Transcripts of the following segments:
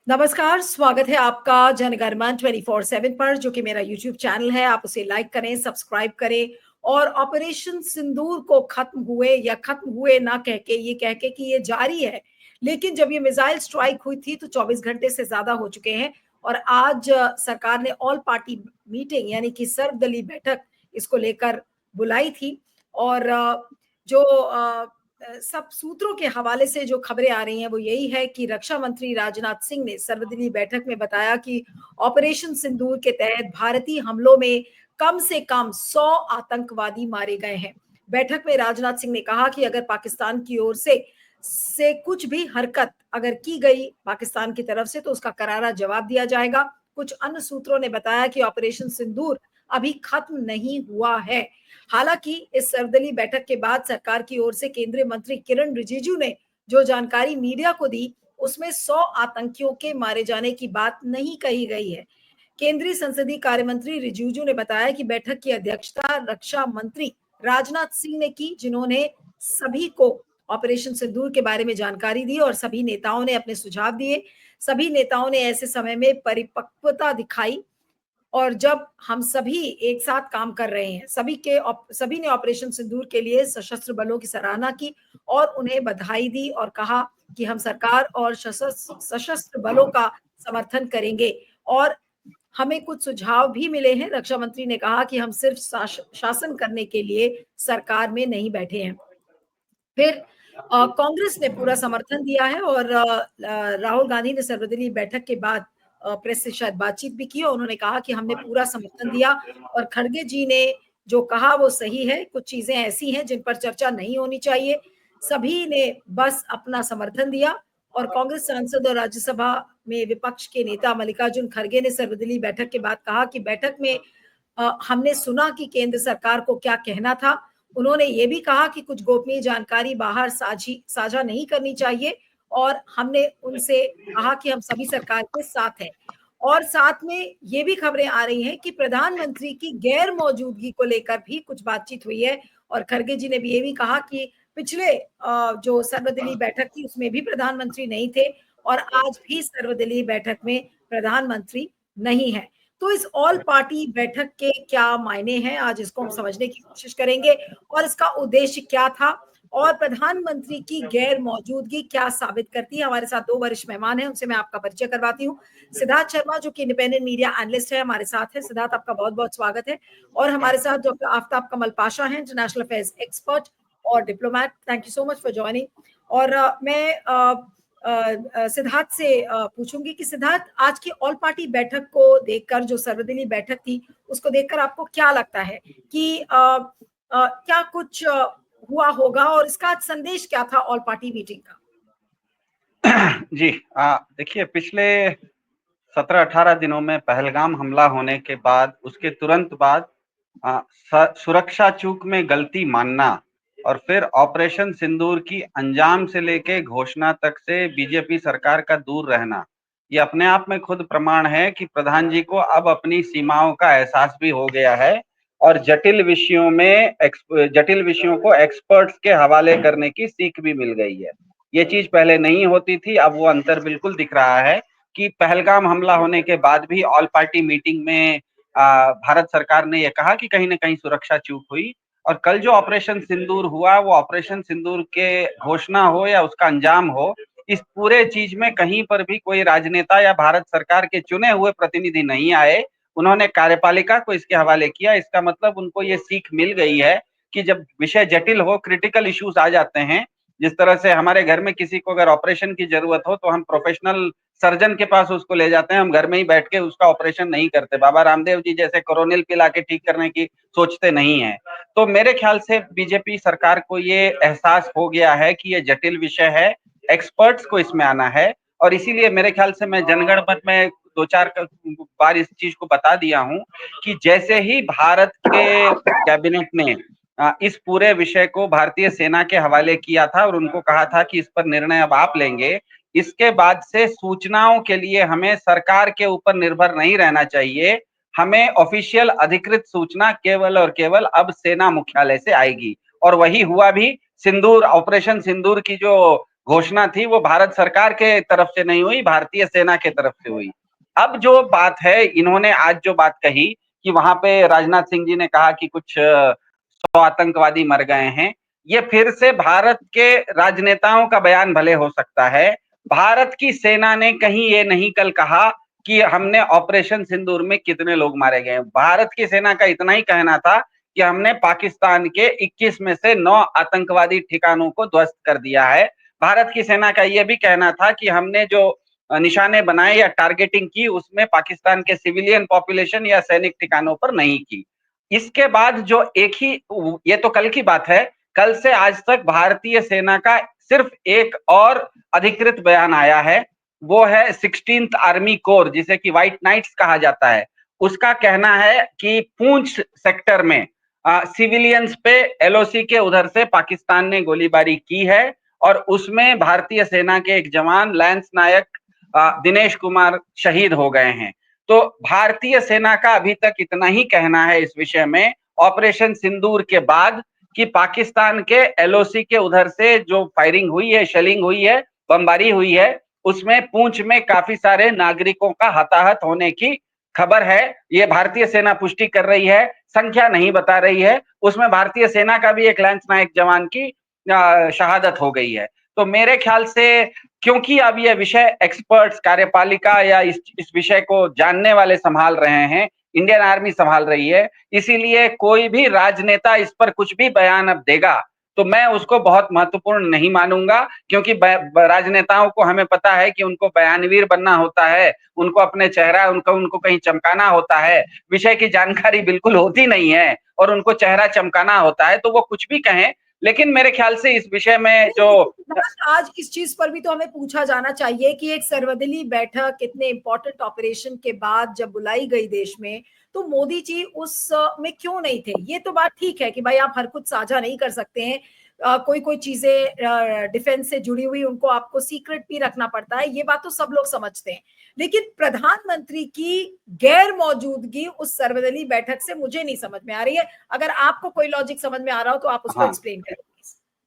नमस्कार, स्वागत है आपका जनगणमन 24/7 पर, जो कि मेरा यूट्यूब चैनल है। आप उसे लाइक करें, सब्सक्राइब करें और ऑपरेशन सिंदूर को खत्म हुए या खत्म हुए ना कह के ये कह के कि ये जारी है। लेकिन जब ये मिसाइल स्ट्राइक हुई थी तो 24 घंटे से ज़्यादा हो चुके हैं और आज सरकार ने ऑल पार्टी मीटिंग यानी कि सर्वदलीय बैठक इसको लेकर बुलाई थी और जो सब सूत्रों के हवाले से जो खबरें आ रही हैं वो यही है कि रक्षा मंत्री राजनाथ सिंह ने सर्वदलीय बैठक में बताया कि ऑपरेशन सिंदूर के तहत भारतीय हमलों में कम से कम 100 आतंकवादी मारे गए हैं। बैठक में राजनाथ सिंह ने कहा कि अगर पाकिस्तान की ओर से कुछ भी हरकत अगर की गई पाकिस्तान की तरफ से तो उसका करारा जवाब दिया जाएगा। कुछ अन्य सूत्रों ने बताया कि ऑपरेशन सिंदूर अभी खत्म नहीं हुआ है। हालांकि इस सर्वदलीय बैठक के बाद सरकार की ओर से केंद्रीय मंत्री किरण रिजिजू ने जो जानकारी मीडिया को दी उसमें 100 आतंकियों के मारे जाने की बात नहीं कही गई है। केंद्रीय संसदीय कार्य मंत्री रिजिजू ने बताया कि बैठक की अध्यक्षता रक्षा मंत्री राजनाथ सिंह ने की, जिन्होंने सभी को ऑपरेशन सिंदूर के बारे में जानकारी दी और सभी नेताओं ने अपने सुझाव दिए। सभी नेताओं ने ऐसे समय में परिपक्वता दिखाई और जब हम सभी एक साथ काम कर रहे हैं, सभी ने ऑपरेशन सिंदूर के लिए सशस्त्र बलों की सराहना की और उन्हें बधाई दी और कहा कि हम सरकार और सशस्त्र बलों का समर्थन करेंगे और हमें कुछ सुझाव भी मिले हैं। रक्षा मंत्री ने कहा कि हम सिर्फ शासन करने के लिए सरकार में नहीं बैठे हैं। फिर कांग्रेस ने पूरा समर्थन दिया है और राहुल गांधी ने सर्वदलीय बैठक के बाद प्रेस से शायद बातचीत भी की और उन्होंने कहा कि हमने पूरा समर्थन दिया और खड़गे जी ने जो कहा वो सही है। कुछ चीजें ऐसी हैं जिन पर चर्चा नहीं होनी चाहिए। सभी ने बस अपना समर्थन दिया और कांग्रेस सांसद और राज्यसभा में विपक्ष के नेता मल्लिकार्जुन खड़गे ने सर्वदलीय बैठक के बाद कहा कि बैठक में हमने सुना कि केंद्र सरकार को क्या कहना था। उन्होंने ये भी कहा कि कुछ गोपनीय जानकारी बाहर साझा नहीं करनी चाहिए और हमने उनसे कहा कि हम सभी सरकार के साथ हैं। और साथ में ये भी खबरें आ रही हैं कि प्रधानमंत्री की गैर मौजूदगी को लेकर भी कुछ बातचीत हुई है और खड़गे जी ने भी ये भी कहा कि पिछले जो सर्वदलीय बैठक थी उसमें भी प्रधानमंत्री नहीं थे और आज भी सर्वदलीय बैठक में प्रधानमंत्री नहीं है। तो इस ऑल पार्टी बैठक के क्या मायने हैं, आज इसको हम समझने की कोशिश करेंगे और इसका उद्देश्य क्या था और प्रधानमंत्री की गैर मौजूदगी क्या साबित करती है। हमारे साथ दो वरिष्ठ मेहमान हैं, उनसे मैं आपका परिचय करवाती हूँ। सिद्धार्थ शर्मा जो कि इंडिपेंडेंट मीडिया एनालिस्ट है हमारे साथ है। सिद्धार्थ, आपका बहुत बहुत स्वागत है। और हमारे साथ डॉक्टर आफ्ताब कमल पाशा है, इंटरनेशनल अफेयर्स एक्सपर्ट और diplomat. Thank you so much for joining. और मैं सिद्धार्थ से पूछूंगी कि सिद्धार्थ, आज की ऑल पार्टी बैठक को देखकर, जो सर्वदलीय बैठक थी उसको देखकर आपको क्या लगता है कि क्या कुछ हुआ होगा और इसका संदेश क्या था ऑल पार्टी मीटिंग का? जी, देखिए, पिछले 17-18 दिनों में पहलगाम हमला होने के बाद, उसके तुरंत बाद सुरक्षा चूक में गलती मानना और फिर ऑपरेशन सिंदूर की अंजाम से लेके घोषणा तक से बीजेपी सरकार का दूर रहना, ये अपने आप में खुद प्रमाण है कि प्रधान जी को अब अपनी सीमाओं का एहसास भी हो गया है और जटिल विषयों को एक्सपर्ट्स के हवाले करने की सीख भी मिल गई है। ये चीज पहले नहीं होती थी, अब वो अंतर बिल्कुल दिख रहा है कि पहलगाम हमला होने के बाद भी ऑल पार्टी मीटिंग में भारत सरकार ने यह कहा कि कहीं ना कहीं सुरक्षा चूक हुई और कल जो ऑपरेशन सिंदूर हुआ, वो ऑपरेशन सिंदूर के घोषणा हो या उसका अंजाम हो, इस पूरे चीज में कहीं पर भी कोई राजनेता या भारत सरकार के चुने हुए प्रतिनिधि नहीं आए। उन्होंने कार्यपालिका को इसके हवाले किया। इसका मतलब उनको ये सीख मिल गई है कि जब विषय जटिल हो, क्रिटिकल इश्यूज आ जाते हैं, जिस तरह से हमारे घर में किसी को अगर ऑपरेशन की जरूरत हो तो हम प्रोफेशनल सर्जन के पास उसको ले जाते हैं, हम घर में ही बैठ के उसका ऑपरेशन नहीं करते। बाबा रामदेव जी जैसे कोरोनिल पिला के ठीक करने की सोचते नहीं है। तो मेरे ख्याल से बीजेपी सरकार को ये एहसास हो गया है कि ये जटिल विषय है, एक्सपर्ट्स को इसमें आना है और इसीलिए मेरे ख्याल से मैं जनगण मन में 2-4 बार इस चीज को बता दिया हूं कि जैसे ही भारत के कैबिनेट ने इस पूरे विषय को भारतीय सेना के हवाले किया था और उनको कहा था कि इस पर निर्णय अब आप लेंगे, इसके बाद से सूचनाओं के लिए हमें सरकार के ऊपर निर्भर नहीं रहना चाहिए। हमें ऑफिशियल अधिकृत सूचना केवल और केवल अब सेना मुख्यालय से आएगी और वही हुआ भी। सिंदूर, ऑपरेशन सिंदूर की जो घोषणा थी वो भारत सरकार के तरफ से नहीं हुई, भारतीय सेना के तरफ से हुई। अब जो बात है, इन्होंने आज जो बात कही कि वहां पे राजनाथ सिंह जी ने कहा कि कुछ 100 आतंकवादी मर गए हैं, ये फिर से भारत के राजनेताओं का बयान भले हो सकता है। भारत की सेना ने कहीं ये नहीं कल कहा कि हमने ऑपरेशन सिंदूर में कितने लोग मारे गए। भारत की सेना का इतना ही कहना था कि हमने पाकिस्तान के 21 में से 9 आतंकवादी ठिकानों को ध्वस्त कर दिया है। भारत की सेना का यह भी कहना था कि हमने जो निशाने बनाए या टारगेटिंग की उसमें पाकिस्तान के सिविलियन पॉपुलेशन या सैनिक ठिकानों पर नहीं की। इसके बाद जो एक ही, ये तो कल की बात है, कल से आज तक भारतीय सेना का सिर्फ एक और अधिकृत बयान आया है, वो है 16th आर्मी कोर, जिसे कि व्हाइट नाइट्स कहा जाता है। उसका कहना है कि पूंछ सेक्टर में सिविलियंस पे एलओसी के उधर से पाकिस्तान ने गोलीबारी की है और उसमें भारतीय सेना के एक जवान लैंस नायक दिनेश कुमार शहीद हो गए हैं। तो भारतीय सेना का अभी तक इतना ही कहना है इस विषय में, ऑपरेशन सिंदूर के बाद, कि पाकिस्तान के एलओसी के उधर से जो फायरिंग हुई है, शेलिंग हुई है, बमबारी हुई है, उसमें पूंछ में काफी सारे नागरिकों का हताहत होने की खबर है। ये भारतीय सेना पुष्टि कर रही है, संख्या नहीं बता रही है। उसमें भारतीय सेना का भी एक लैंस नायक जवान की शहादत हो गई है। तो मेरे ख्याल से, क्योंकि अब यह विषय एक्सपर्ट्स, कार्यपालिका या इस विषय को जानने वाले संभाल रहे हैं, इंडियन आर्मी संभाल रही है, इसीलिए कोई भी राजनेता इस पर कुछ भी बयान अब देगा तो मैं उसको बहुत महत्वपूर्ण नहीं मानूंगा, क्योंकि राजनेताओं को हमें पता है कि उनको बयानवीर बनना होता है, उनको अपने चेहरा, उनको कहीं चमकाना होता है, विषय की जानकारी बिल्कुल होती नहीं है और उनको चेहरा चमकाना होता है, तो वो कुछ भी कहें। लेकिन मेरे ख्याल से इस विषय में जो आज इस चीज पर भी तो हमें पूछा जाना चाहिए कि एक सर्वदलीय बैठक इतने इंपॉर्टेंट ऑपरेशन के बाद जब बुलाई गई देश में, तो मोदी जी उस में क्यों नहीं थे। ये तो बात ठीक है कि भाई आप हर कुछ साझा नहीं कर सकते हैं, कोई कोई चीजें डिफेंस से जुड़ी हुई उनको आपको सीक्रेट भी रखना पड़ता है, ये बात तो सब लोग समझते हैं। लेकिन प्रधानमंत्री की गैर मौजूदगी उस सर्वदलीय बैठक से मुझे नहीं समझ में आ रही है। अगर आपको कोई लॉजिक समझ में आ रहा हो तो आप उसको एक्सप्लेन करें।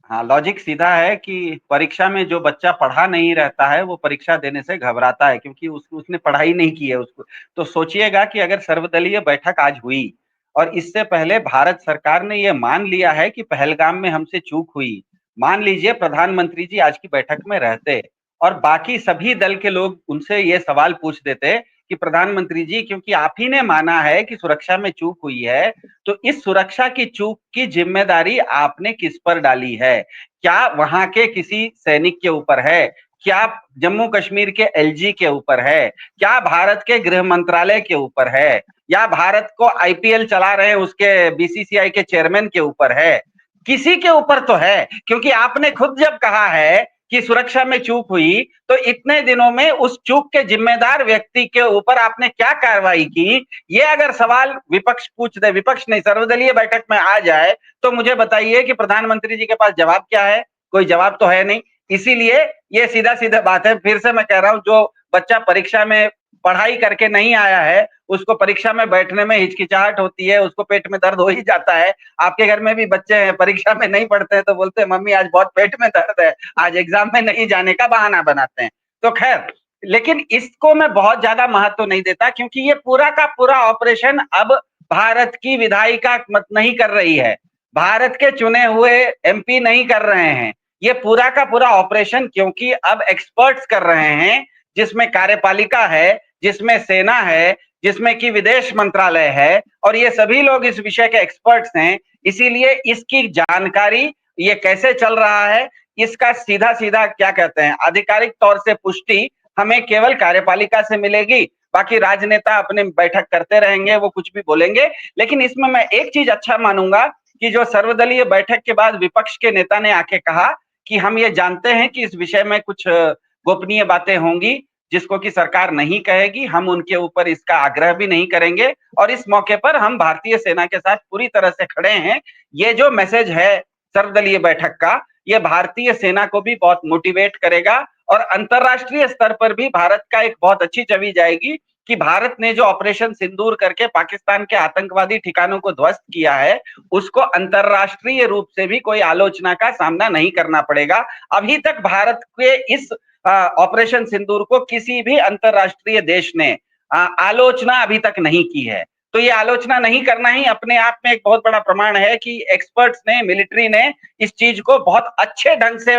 हाँ, लॉजिक सीधा है कि परीक्षा में जो बच्चा पढ़ा नहीं रहता है वो परीक्षा देने से घबराता है, क्योंकि उसने पढ़ाई नहीं की है उसको। तो सोचिएगा कि अगर सर्वदलीय बैठक आज हुई और इससे पहले भारत सरकार ने ये मान लिया है कि पहलगाम में हमसे चूक हुई, मान लीजिए प्रधानमंत्री जी आज की बैठक में रहते और बाकी सभी दल के लोग उनसे ये सवाल पूछ देते कि प्रधानमंत्री जी, क्योंकि आप ही ने माना है कि सुरक्षा में चूक हुई है, तो इस सुरक्षा की चूक की जिम्मेदारी आपने किस पर डाली है? क्या वहां के किसी सैनिक के ऊपर है? क्या जम्मू कश्मीर के एलजी के ऊपर है? क्या भारत के गृह मंत्रालय के ऊपर है? या भारत को आईपीएल चला रहे उसके बीसीसीआई के चेयरमैन के ऊपर है? किसी के ऊपर तो है, क्योंकि आपने खुद जब कहा है कि सुरक्षा में चूक हुई, तो इतने दिनों में उस चूक के जिम्मेदार व्यक्ति के ऊपर आपने क्या कार्रवाई की, ये अगर सवाल विपक्ष पूछ दे, विपक्ष नहीं सर्वदलीय बैठक में आ जाए, तो मुझे बताइए कि प्रधानमंत्री जी के पास जवाब क्या है? कोई जवाब तो है नहीं। इसीलिए ये सीधा सीधा बात है, फिर से मैं कह रहा हूं, जो बच्चा परीक्षा में पढ़ाई करके नहीं आया है उसको परीक्षा में बैठने में हिचकिचाहट होती है, उसको पेट में दर्द हो ही जाता है। आपके घर में भी बच्चे हैं, परीक्षा में नहीं पढ़ते हैं तो बोलते हैं मम्मी आज बहुत पेट में दर्द है, आज एग्जाम में नहीं जाने का बहाना बनाते हैं। तो खैर, लेकिन इसको मैं बहुत ज्यादा महत्व नहीं देता, क्योंकि ये पूरा का पूरा ऑपरेशन अब भारत की विधायिका मत नहीं कर रही है, भारत के चुने हुए एमपी नहीं कर रहे हैं, ये पूरा का पूरा ऑपरेशन क्योंकि अब एक्सपर्ट्स कर रहे हैं, जिसमें कार्यपालिका है, जिसमें सेना है, जिसमें कि विदेश मंत्रालय है, और ये सभी लोग इस विषय के एक्सपर्ट्स हैं। इसीलिए इसकी जानकारी, ये कैसे चल रहा है, इसका सीधा सीधा क्या कहते हैं, आधिकारिक तौर से पुष्टि हमें केवल कार्यपालिका से मिलेगी। बाकी राजनेता अपने बैठक करते रहेंगे, वो कुछ भी बोलेंगे। लेकिन इसमें मैं एक चीज अच्छा मानूंगा कि जो सर्वदलीय बैठक के बाद विपक्ष के नेता ने आके कहा कि हम ये जानते हैं कि इस विषय में कुछ गोपनीय बातें होंगी जिसको कि सरकार नहीं कहेगी, हम उनके ऊपर इसका आग्रह भी नहीं करेंगे, और इस मौके पर हम भारतीय सेना के साथ पूरी तरह से खड़े हैं। ये जो मैसेज है सर्वदलीय बैठक का, ये भारतीय सेना को भी बहुत मोटिवेट करेगा और अंतरराष्ट्रीय स्तर पर भी भारत का एक बहुत अच्छी छवि जाएगी कि भारत ने जो ऑपरेशन सिंदूर करके पाकिस्तान के आतंकवादी ठिकानों को ध्वस्त किया है, उसको अंतरराष्ट्रीय रूप से भी कोई आलोचना का सामना नहीं करना पड़ेगा। अभी तक भारत के इस ऑपरेशन सिंदूर को किसी भी अंतरराष्ट्रीय देश ने आलोचना अभी तक नहीं की है। तो ये आलोचना नहीं करना ही अपने आप में एक बहुत बड़ा प्रमाण है कि एक्सपर्ट्स ने, मिलिट्री ने इस चीज को बहुत अच्छे ढंग से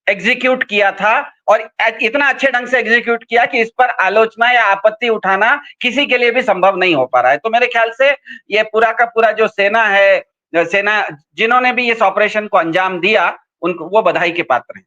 एग्जीक्यूट किया था, और इतना अच्छे ढंग से एग्जीक्यूट किया कि इस पर आलोचना या आपत्ति उठाना किसी के लिए भी संभव नहीं हो पा रहा है। तो मेरे ख्याल से ये पूरा का पूरा जो सेना है, सेना जिन्होंने भी इस ऑपरेशन को अंजाम दिया, उनको वो बधाई के पात्र हैं।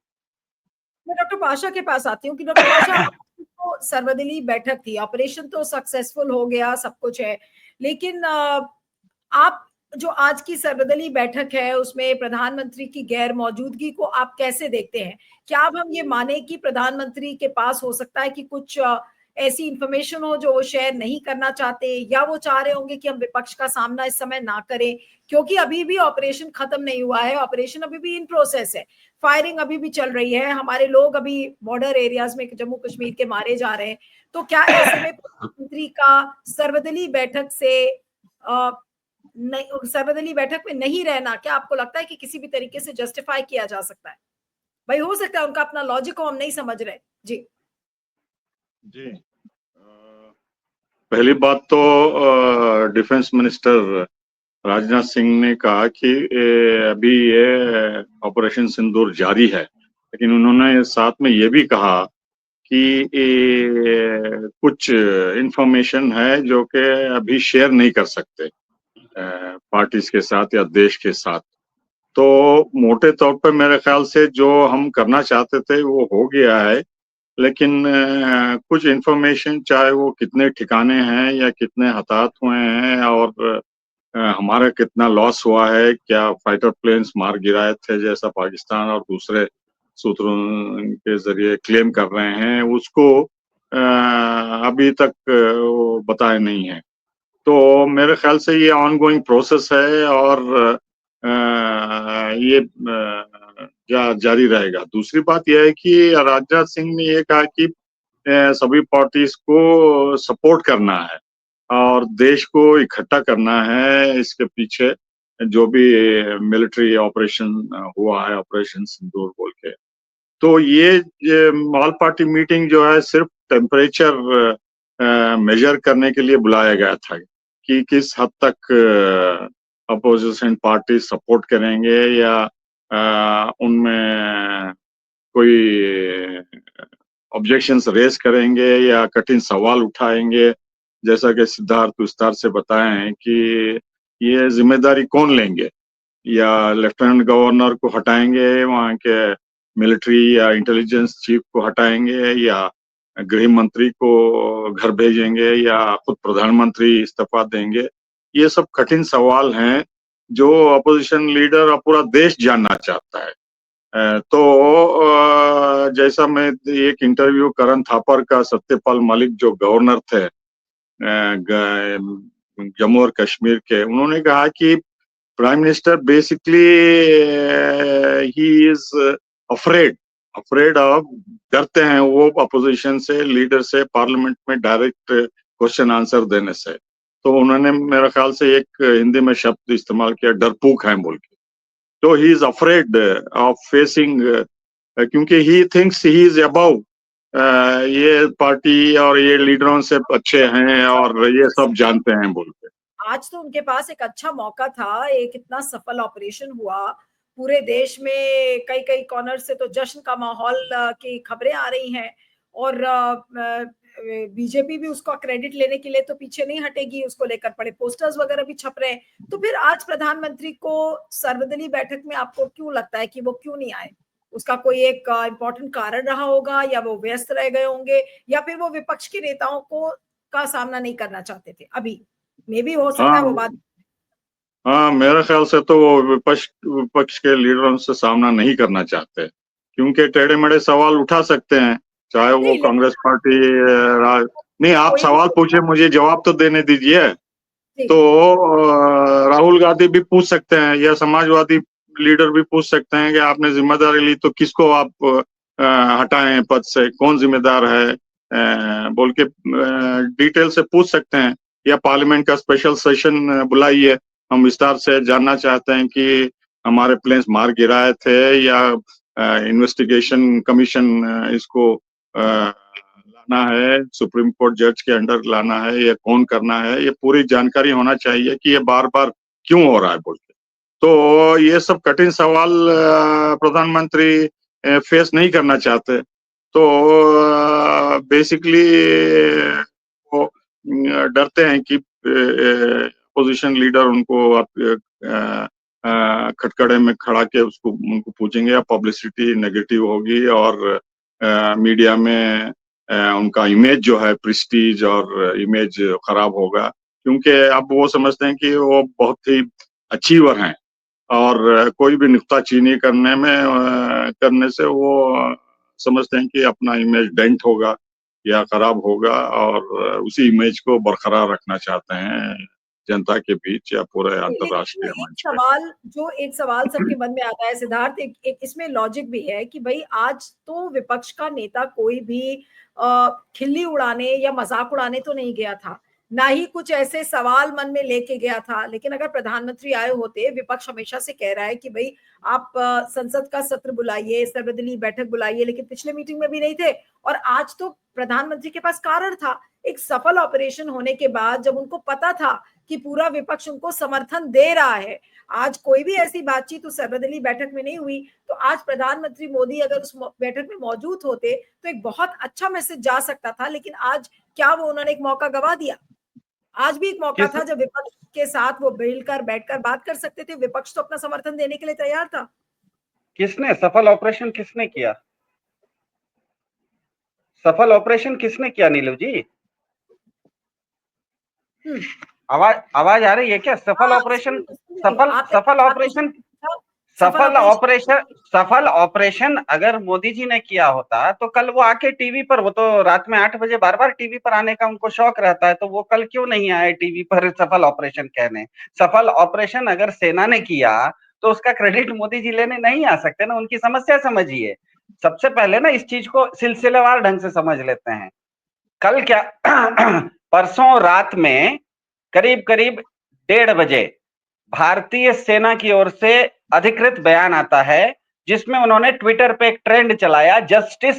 मैं डॉक्टर पाशा के पास आती हूँ कि डॉक्टर पाशा, तो सर्वदलीय बैठक थी, ऑपरेशन तो सक्सेसफुल हो गया, सब कुछ है, लेकिन आप जो आज की सर्वदलीय बैठक है उसमें प्रधानमंत्री की गैर मौजूदगी को आप कैसे देखते हैं? क्या अब हम ये माने कि प्रधानमंत्री के पास हो सकता है कि कुछ ऐसी इंफॉर्मेशन हो जो वो शेयर नहीं करना चाहते, या वो चाह रहे होंगे कि हम विपक्ष का सामना इस समय ना करें, क्योंकि अभी भी ऑपरेशन खत्म नहीं हुआ है, ऑपरेशन अभी भी इन प्रोसेस है, फायरिंग अभी भी चल रही है, हमारे लोग अभी बॉर्डर एरियाज में जम्मू कश्मीर के मारे जा रहे हैं। तो क्या ऐसे में प्रधानमंत्री का सर्वदलीय बैठक से सर्वदलीय बैठक में नहीं रहना, क्या आपको लगता है कि किसी भी तरीके से जस्टिफाई किया जा सकता है? भाई हो सकता है उनका अपना लॉजिक हो, हम नहीं समझ रहे। जी जी, पहली बात तो डिफेंस मिनिस्टर राजनाथ सिंह ने कहा कि अभी ये ऑपरेशन सिंदूर जारी है, लेकिन उन्होंने साथ में ये भी कहा कि कुछ इंफॉर्मेशन है जो कि अभी शेयर नहीं कर सकते पार्टीज के साथ या देश के साथ। तो मोटे तौर पर मेरे ख्याल से जो हम करना चाहते थे वो हो गया है, लेकिन कुछ इंफॉर्मेशन, चाहे वो कितने ठिकाने हैं या कितने हताहत हुए हैं और हमारा कितना लॉस हुआ है, क्या फाइटर प्लेन्स मार गिराए थे जैसा पाकिस्तान और दूसरे सूत्रों के जरिए क्लेम कर रहे हैं, उसको अभी तक वो बताए नहीं है। तो मेरे ख्याल से ये ऑनगोइंग प्रोसेस है और ये जारी रहेगा। दूसरी बात यह है कि राजनाथ सिंह ने ये कहा कि सभी पार्टीज को सपोर्ट करना है और देश को इकट्ठा करना है इसके पीछे जो भी मिलिट्री ऑपरेशन हुआ है, ऑपरेशन सिंदूर बोल के। तो ये ऑल पार्टी मीटिंग जो है सिर्फ टेम्परेचर मेजर करने के लिए बुलाया गया था कि किस हद तक अपोजिशन पार्टी सपोर्ट करेंगे या उनमें कोई ऑब्जेक्शंस रेज करेंगे या कठिन सवाल उठाएंगे। जैसा कि सिद्धार्थ विस्तार से बताए हैं कि ये जिम्मेदारी कौन लेंगे, या लेफ्टिनेंट गवर्नर को हटाएंगे, वहाँ के मिलिट्री या इंटेलिजेंस चीफ को हटाएंगे, या गृह मंत्री को घर भेजेंगे, या खुद प्रधानमंत्री इस्तीफा देंगे। ये सब कठिन सवाल हैं जो अपोजिशन लीडर और पूरा देश जानना चाहता है। तो जैसा मैं एक इंटरव्यू करण थापर का, सत्यपाल मलिक जो गवर्नर थे जम्मू और कश्मीर के, उन्होंने कहा कि prime minister basically he is afraid of, डरते हैं वो अपोजिशन से, लीडर से, पार्लियामेंट में डायरेक्ट क्वेश्चन आंसर देने से। तो उन्होंने मेरे ख्याल से एक हिंदी में शब्द इस्तेमाल किया, डरपोक है बोल के। तो he is afraid of facing, क्योंकि he thinks he is above, ये पार्टी और ये लीडरों से अच्छे हैं और ये सब जानते हैं बोल के। आज तो उनके पास एक अच्छा मौका था, एक इतना सफल ऑपरेशन हुआ पूरे देश में, कई कई कॉर्नर से तो जश्न का माहौल की खबरें आ रही हैं, और बीजेपी भी उसका क्रेडिट लेने के लिए तो पीछे नहीं हटेगी, उसको लेकर बड़े पोस्टर्स वगैरह भी छप रहे हैं। तो फिर आज प्रधानमंत्री को सर्वदलीय बैठक में आपको क्यों लगता है कि वो क्यों नहीं आए? उसका कोई एक इम्पोर्टेंट कारण रहा होगा, या वो व्यस्त रह गए होंगे, या फिर वो विपक्ष के नेताओं को का सामना नहीं करना चाहते थे? अभी मे भी हो सकता है वो बात। हाँ, मेरे ख्याल से तो वो विपक्ष के लीडरों से सामना नहीं करना चाहते, क्योंकि टेढ़े मेढ़े सवाल उठा सकते हैं, चाहे वो कांग्रेस पार्टी नहीं। आप सवाल पूछे, मुझे जवाब तो देने दीजिए। तो राहुल गांधी भी पूछ सकते हैं या समाजवादी लीडर भी पूछ सकते हैं कि आपने जिम्मेदारी ली तो किसको आप हटाएं पद से, कौन जिम्मेदार है, बोल के डिटेल से पूछ सकते हैं, या पार्लियामेंट का स्पेशल सेशन बुलाइए, हम विस्तार से जानना चाहते हैं कि हमारे प्लेन्स मार गिराए थे या इन्वेस्टिगेशन कमीशन इसको लाना है, सुप्रीम कोर्ट जज के अंडर लाना है या कौन करना है, ये पूरी जानकारी होना चाहिए कि ये बार बार क्यों हो रहा है बोल के। तो ये सब कठिन सवाल प्रधानमंत्री फेस नहीं करना चाहते, तो बेसिकली वो डरते हैं कि पोजीशन लीडर उनको खटखड़े में खड़ा के उसको उनको पूछेंगे, या पब्लिसिटी नेगेटिव होगी और मीडिया में उनका इमेज जो है, प्रेस्टीज और इमेज खराब होगा, क्योंकि अब वो समझते हैं कि वो बहुत ही अचीवर हैं और कोई भी नुक्ताचीनी करने से वो समझते हैं कि अपना इमेज डेंट होगा या खराब होगा, और उसी इमेज को बरकरार रखना चाहते हैं जनता के बीच या पूरे अंतर्राष्ट्रीय मंच पे। एक सवाल सबके मन में आता है सिद्धार्थ, एक इसमें लॉजिक भी है कि भाई आज तो विपक्ष का नेता कोई भी खिल्ली उड़ाने या मजाक उड़ाने तो नहीं गया था, ना ही कुछ ऐसे सवाल मन में लेके गया था। लेकिन अगर प्रधानमंत्री आए होते, विपक्ष हमेशा से कह रहा है कि भाई आप संसद का सत्र बुलाइए, सर्वदलीय बैठक बुलाइए, लेकिन पिछले मीटिंग में भी नहीं थे। और आज तो प्रधानमंत्री के पास कारण था, एक सफल ऑपरेशन होने के बाद जब उनको पता था कि पूरा विपक्ष उनको समर्थन दे रहा है, आज कोई भी ऐसी बातचीत उस सर्वदलीय बैठक में नहीं हुई। तो आज प्रधानमंत्री मोदी अगर उस बैठक में मौजूद होते तो एक बहुत अच्छा मैसेज जा सकता था। लेकिन आज क्या वो उन्होंने एक मौका गवा दिया? आज भी एक मौका था जब विपक्ष के साथ वो मिलकर बैठकर बात कर सकते थे। विपक्ष तो अपना समर्थन देने के लिए तैयार था। किसने सफल ऑपरेशन किसने किया? सफल ऑपरेशन किसने किया नीलू जी? आवाज आ रही है क्या? सफल ऑपरेशन सफल ऑपरेशन अगर मोदी जी ने किया होता तो कल वो आके टीवी पर, वो तो रात में 8 बजे बार बार टीवी पर आने का उनको शौक रहता है, तो वो कल क्यों नहीं आए टीवी पर सफल ऑपरेशन कहने? सफल ऑपरेशन अगर सेना ने किया तो उसका क्रेडिट मोदी जी लेने नहीं आ सकते ना। उनकी समस्या समझिए। सबसे पहले ना इस चीज को सिलसिलेवार ढंग से समझ लेते हैं। कल क्या परसों रात में करीब करीब 1:30 बजे भारतीय सेना की ओर से अधिकृत बयान आता है, जिसमें उन्होंने ट्विटर पे एक ट्रेंड चलाया, जस्टिस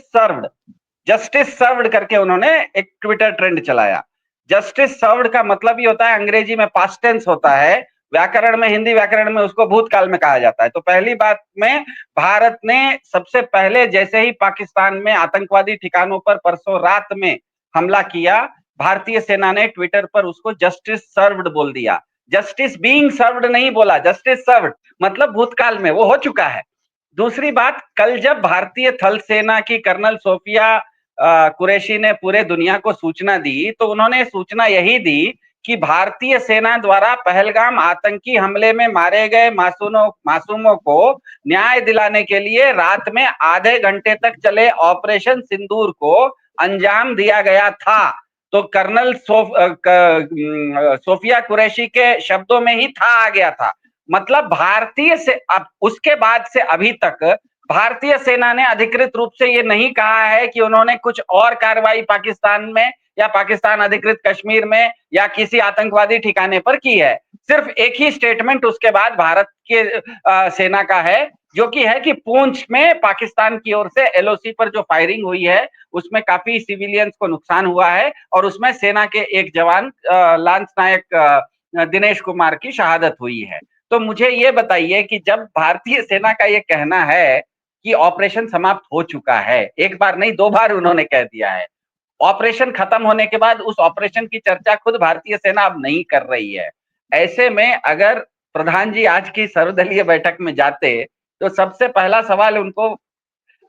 सर्व्ड करके उन्होंने एक ट्विटर ट्रेंड चलाया। जस्टिस सर्व्ड का मतलब ये होता है, अंग्रेजी में पास्ट टेंस होता है, व्याकरण में, हिंदी व्याकरण में उसको भूतकाल में कहा जाता है। तो पहली बात में भारत ने सबसे पहले जैसे ही पाकिस्तान में आतंकवादी ठिकानों पर परसों रात में हमला किया, भारतीय सेना ने ट्विटर पर उसको जस्टिस सर्व्ड बोल दिया। जस्टिस बीइंग सर्व्ड नहीं बोला, जस्टिस सर्व्ड मतलब भूतकाल में वो हो चुका है। दूसरी बात, कल जब भारतीय थल सेना की कर्नल सोफिया कुरैशी ने पूरे दुनिया को सूचना दी, तो उन्होंने सूचना यही दी कि भारतीय सेना द्वारा पहलगाम आतंकी हमले में मारे गए मासूमों को न्याय दिलाने के लिए रात में आधे घंटे तक चले ऑपरेशन सिंदूर को अंजाम दिया गया था। तो कर्नल सोफिया कुरैशी के शब्दों में ही था आ गया था। मतलब भारतीय से अब उसके बाद से अभी तक भारतीय सेना ने अधिकृत रूप से ये नहीं कहा है कि उन्होंने कुछ और कार्रवाई पाकिस्तान में या पाकिस्तान अधिकृत कश्मीर में या किसी आतंकवादी ठिकाने पर की है। सिर्फ एक ही स्टेटमेंट उसके बाद भारत के सेना का है, जो कि है कि पूंछ में पाकिस्तान की ओर से एलओसी पर जो फायरिंग हुई है उसमें काफी सिविलियंस को नुकसान हुआ है और उसमें सेना के एक जवान लांस नायक दिनेश कुमार की शहादत हुई है। तो मुझे ये बताइए कि जब भारतीय सेना का ये कहना है कि ऑपरेशन समाप्त हो चुका है, एक बार नहीं 2 बार उन्होंने कह दिया है, ऑपरेशन खत्म होने के बाद उस ऑपरेशन की चर्चा खुद भारतीय सेना अब नहीं कर रही है। ऐसे में अगर प्रधान जी आज की सर्वदलीय बैठक में जाते तो सबसे पहला सवाल उनको,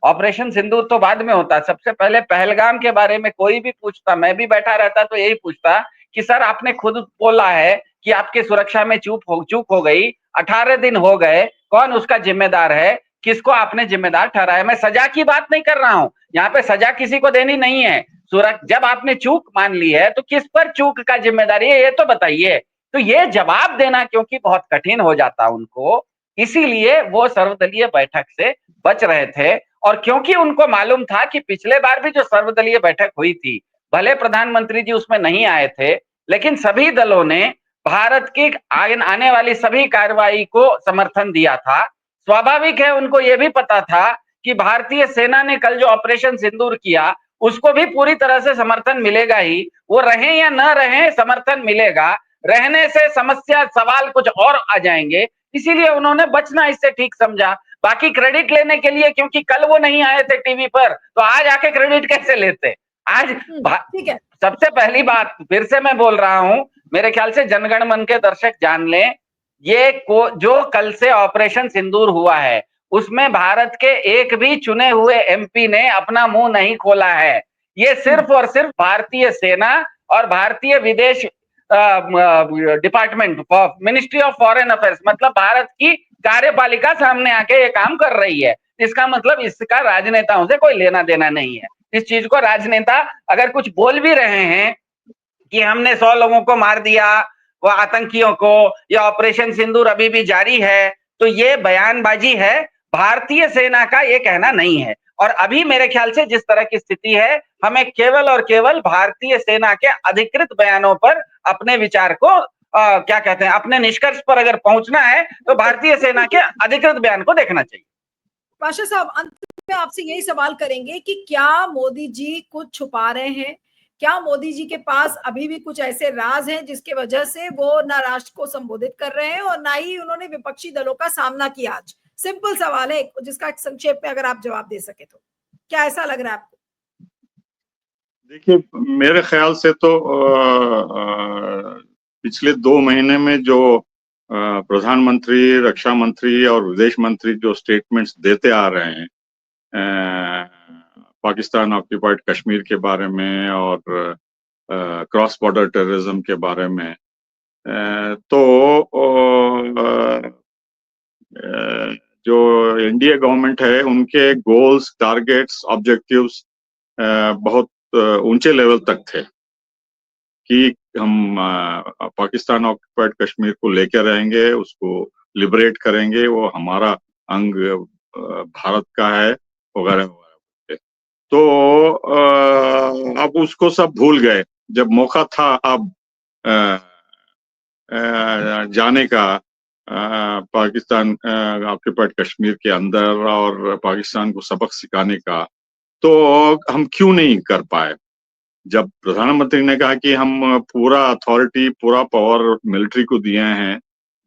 ऑपरेशन सिंदूर तो बाद में होता, सबसे पहले पहलगाम के बारे में कोई भी पूछता, मैं भी बैठा रहता तो यही पूछता कि सर आपने खुद बोला है कि आपकी सुरक्षा में चूक हो गई, 18 दिन हो गए, कौन उसका जिम्मेदार है, किसको आपने जिम्मेदार ठहराया? मैं सजा की बात नहीं कर रहा हूं, यहाँ पे सजा किसी को देनी नहीं है। जब आपने चूक मान ली है तो किस पर चूक का जिम्मेदारी है ये तो बताइए। तो ये जवाब देना क्योंकि बहुत कठिन हो जाता उनको, इसीलिए वो सर्वदलीय बैठक से बच रहे थे। और क्योंकि उनको मालूम था कि पिछले बार भी जो सर्वदलीय बैठक हुई थी, भले प्रधानमंत्री जी उसमें नहीं आए थे, लेकिन सभी दलों ने भारत की आने वाली सभी कार्रवाई को समर्थन दिया था। स्वाभाविक है, उनको यह भी पता था कि भारतीय सेना ने कल जो ऑपरेशन सिंदूर किया, उसको भी पूरी तरह से समर्थन मिलेगा ही। वो रहें या न रहें, समर्थन मिलेगा। रहने से समस्या, सवाल कुछ और आ जाएंगे, इसीलिए उन्होंने बचना इससे ठीक समझा। बाकी क्रेडिट लेने के लिए, क्योंकि कल वो नहीं आए थे टीवी पर, तो आज आके क्रेडिट कैसे लेते? आज ठीक है। सबसे पहली बात, फिर से मैं बोल रहा हूं, मेरे ख्याल से जनगण मन के दर्शक जान लें, जो कल से ऑपरेशन सिंदूर हुआ है, उसमें भारत के एक भी चुने हुए एमपी ने अपना मुंह नहीं खोला है। ये सिर्फ और सिर्फ भारतीय सेना और भारतीय विदेश department, ministry of foreign affairs, मतलब भारत की कार्यपालिका सामने आके ये काम कर रही है। इसका मतलब इसका राजनेताओं से कोई लेना देना नहीं है। इस चीज को राजनेता अगर कुछ बोल भी रहे हैं कि हमने 100 लोगों को मार दिया, वो आतंकियों को, या ऑपरेशन सिंदूर अभी भी जारी है, तो ये बयानबाजी है, भारतीय सेना का ये कहना नहीं है। और अभी मेरे ख्याल से जिस तरह की स्थिति है, हमें केवल और केवल भारतीय सेना के अधिकृत बयानों पर अपने विचार को क्या कहते हैं, अपने निष्कर्ष पर अगर पहुंचना है तो भारतीय सेना के अधिकृत बयान को देखना चाहिए। पाशा साहब, अंत में आपसे यही सवाल करेंगे कि क्या मोदी जी कुछ छुपा रहे हैं? क्या मोदी जी के पास अभी भी कुछ ऐसे राज हैं जिसके वजह से वो ना राष्ट्र को संबोधित कर रहे हैं और ना ही उन्होंने विपक्षी दलों का सामना किया? आज सिंपल सवाल है, जिसका संक्षेप में अगर आप जवाब दे सके तो क्या ऐसा लग रहा है आपको? देखिए, मेरे ख्याल से तो पिछले 2 महीने में जो प्रधानमंत्री, रक्षा मंत्री और विदेश मंत्री जो स्टेटमेंट्स देते आ रहे हैं पाकिस्तान ऑक्यूपाइड कश्मीर के बारे में और क्रॉस बॉर्डर टेररिज्म के बारे में, तो जो एनडीए गवर्नमेंट है उनके गोल्स, टारगेट्स, ऑब्जेक्टिव्स बहुत ऊंचे लेवल तक थे कि हम पाकिस्तान ऑक्युपाइड कश्मीर को लेकर रहेंगे, उसको लिबरेट करेंगे, वो हमारा अंग भारत का है वगैरह वगैरह। तो अब उसको सब भूल गए। जब मौका था अब जाने का पाकिस्तान ऑक्युपाइड कश्मीर के अंदर और पाकिस्तान को सबक सिखाने का, तो हम क्यों नहीं कर पाए? जब प्रधानमंत्री ने कहा कि हम पूरा अथॉरिटी, पूरा पावर मिलिट्री को दिए हैं,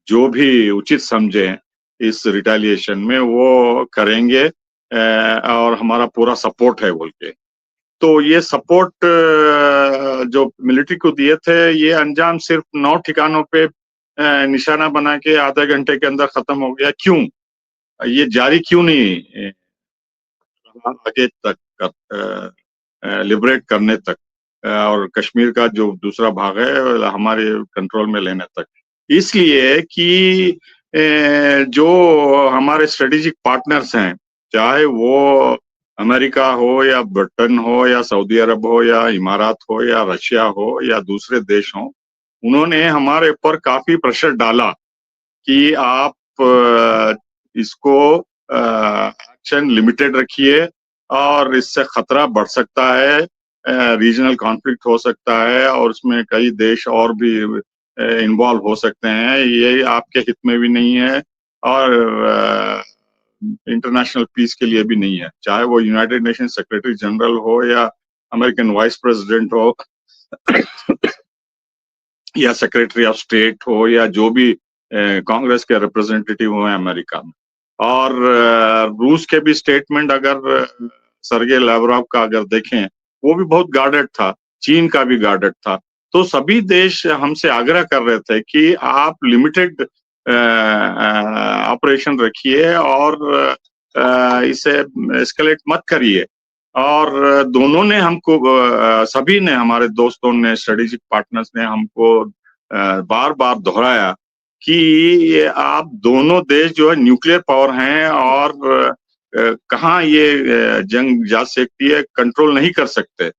जो भी उचित समझे इस रिटेलिएशन में वो करेंगे और हमारा पूरा सपोर्ट है बोल के, तो ये सपोर्ट जो मिलिट्री को दिए थे, ये अंजाम सिर्फ 9 ठिकानों पे निशाना बना के आधे घंटे के अंदर खत्म हो गया। क्यों? ये जारी क्यों नहीं आगे तक लिबरेट करने तक और कश्मीर का जो दूसरा भाग है हमारे कंट्रोल में लेने तक? इसलिए कि जो हमारे स्ट्रेटेजिक पार्टनर्स हैं, चाहे वो अमेरिका हो या ब्रिटेन हो या सऊदी अरब हो या इमारात हो या रशिया हो या दूसरे देश हो, उन्होंने हमारे ऊपर काफी प्रेशर डाला कि आप इसको एक्शन लिमिटेड रखिए और इससे खतरा बढ़ सकता है, रीजनल कॉन्फ्लिक्ट हो सकता है और उसमें कई देश और भी इन्वॉल्व हो सकते हैं, ये आपके हित में भी नहीं है और इंटरनेशनल पीस के लिए भी नहीं है। चाहे वो यूनाइटेड नेशन सेक्रेटरी जनरल हो या अमेरिकन वाइस प्रेसिडेंट हो या सेक्रेटरी ऑफ स्टेट हो या जो भी कांग्रेस के रिप्रेजेंटेटिव हुए अमेरिका में। और रूस के भी स्टेटमेंट अगर सर्गे लैवरोव का अगर देखें, वो भी बहुत गार्डेड था, चीन का भी गार्डेड था। तो सभी देश हमसे आग्रह कर रहे थे कि आप लिमिटेड ऑपरेशन रखिए और इसे एस्केलेट मत करिए। और दोनों ने हमको, सभी ने, हमारे दोस्तों ने, स्ट्रेटेजिक पार्टनर्स ने हमको बार बार दोहराया कि आप दोनों देश जो है न्यूक्लियर पावर हैं और कहाँ ये जंग जा सकती है, कंट्रोल नहीं कर सकते।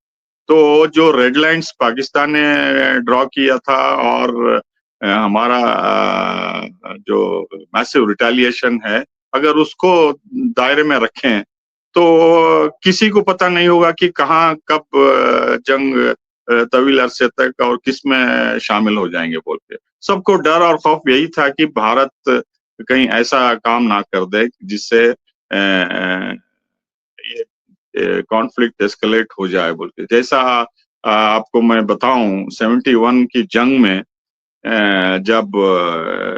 तो जो रेड लाइन्स पाकिस्तान ने ड्रॉ किया था और हमारा जो मैसिव रिटेलिएशन है, अगर उसको दायरे में रखें तो किसी को पता नहीं होगा कि कहाँ कब जंग तवील अरसे तक और किस में शामिल हो जाएंगे बोल के। सबको डर और खौफ यही था कि भारत कहीं ऐसा काम ना कर दे जिससे ये कॉन्फ्लिक्ट एस्केलेट हो जाए बोल के। जैसा आपको मैं बताऊं 71 की जंग में जब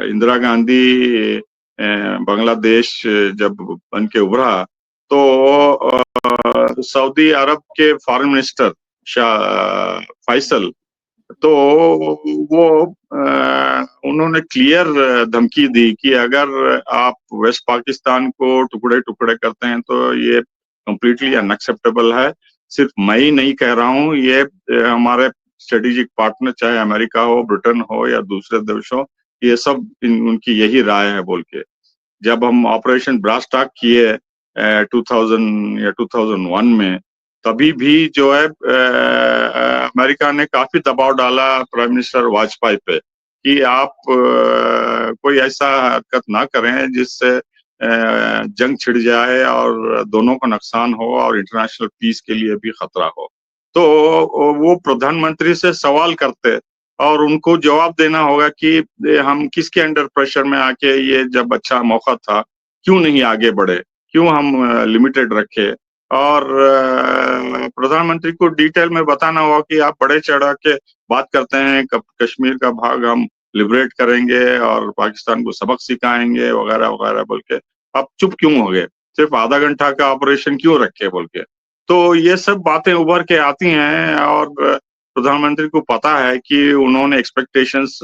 इंदिरा गांधी बांग्लादेश जब बन के उभरा तो सऊदी अरब के फॉरेन मिनिस्टर शाह फैसल तो वो उन्होंने क्लियर धमकी दी कि अगर आप वेस्ट पाकिस्तान को टुकड़े टुकड़े करते हैं तो ये कंप्लीटली अनएक्सेप्टेबल है। सिर्फ मैं ही नहीं कह रहा हूँ, ये हमारे स्ट्रेटेजिक पार्टनर चाहे अमेरिका हो, ब्रिटेन हो या दूसरे देश हो, ये सब उनकी यही राय है बोल के। जब हम ऑपरेशन ब्रास टॉक किए 2000 या 2001 में, तभी भी जो है अमेरिका ने काफी दबाव डाला प्राइम मिनिस्टर वाजपेयी पे कि आप कोई ऐसा हरकत ना करें जिससे जंग छिड़ जाए और दोनों को नुकसान हो और इंटरनेशनल पीस के लिए भी खतरा हो। तो वो प्रधानमंत्री से सवाल करते और उनको जवाब देना होगा कि हम किसके अंडर प्रेशर में आके ये जब अच्छा मौका था क्यों नहीं आगे बढ़े, क्यों हम लिमिटेड रखे। और प्रधानमंत्री को डिटेल में बताना होगा कि आप बड़े चढ़ा के बात करते हैं कश्मीर का भाग हम लिबरेट करेंगे और पाकिस्तान को सबक सिखाएंगे वगैरह वगैरह बोल के। आप चुप क्यों हो गए, सिर्फ आधा घंटा का ऑपरेशन क्यों रखे बोल के। तो ये सब बातें उभर के आती हैं और प्रधानमंत्री को पता है कि उन्होंने एक्सपेक्टेशंस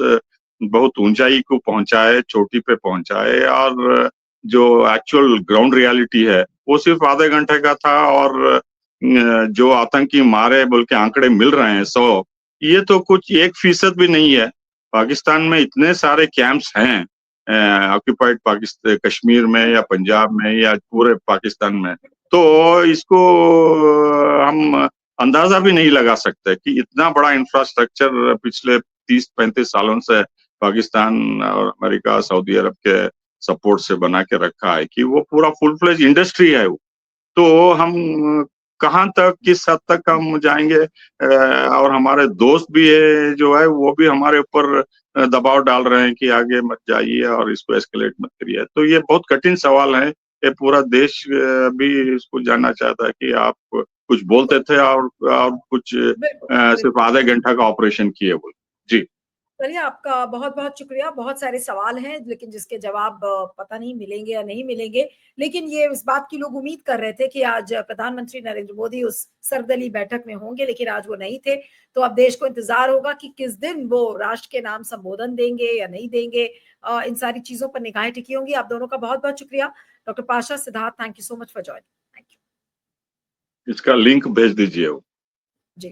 बहुत ऊंचाई को पहुंचाए, चोटी पे पहुंचाए और जो एक्चुअल ग्राउंड रियलिटी है वो सिर्फ आधे घंटे का था। और जो आतंकी मारे बोल के आंकड़े मिल रहे हैं 100, ये तो कुछ 1% भी नहीं है। पाकिस्तान में इतने सारे कैंप्स हैं ऑक्यूपाइड पाकिस्तान कश्मीर में या पंजाब में या पूरे पाकिस्तान में, तो इसको हम अंदाजा भी नहीं लगा सकते कि इतना बड़ा इंफ्रास्ट्रक्चर पिछले 30-35 सालों से पाकिस्तान और अमेरिका सऊदी अरब के सपोर्ट से बना के रखा है कि वो पूरा फुल फ्लेज इंडस्ट्री है वो। तो हम कहाँ तक किस हद तक हम जाएंगे और हमारे दोस्त भी है जो है वो भी हमारे ऊपर दबाव डाल रहे हैं कि आगे मत जाइए और इसको एस्केलेट मत करिए। तो ये बहुत कठिन सवाल है, ये पूरा देश भी इसको जानना चाहता है कि आप कुछ बोलते थे और कुछ सिर्फ आधे घंटा का ऑपरेशन किए बोले। जी चलिए, आपका बहुत बहुत शुक्रिया। बहुत सारे सवाल हैं लेकिन जिसके जवाब पता नहीं मिलेंगे या नहीं मिलेंगे, लेकिन ये इस बात की लोग उम्मीद कर रहे थे कि आज प्रधानमंत्री नरेंद्र मोदी उस सर्वदलीय बैठक में होंगे, लेकिन आज वो नहीं थे। तो अब देश को इंतजार होगा कि किस दिन वो राष्ट्र के नाम संबोधन देंगे या नहीं देंगे। इन सारी चीजों पर निगाहें टिकी होंगी। आप दोनों का बहुत बहुत शुक्रिया। Doctor Pasha, Siddharth, thank you so much for joining. Thank you. इसका लिंक भेज दीजिए।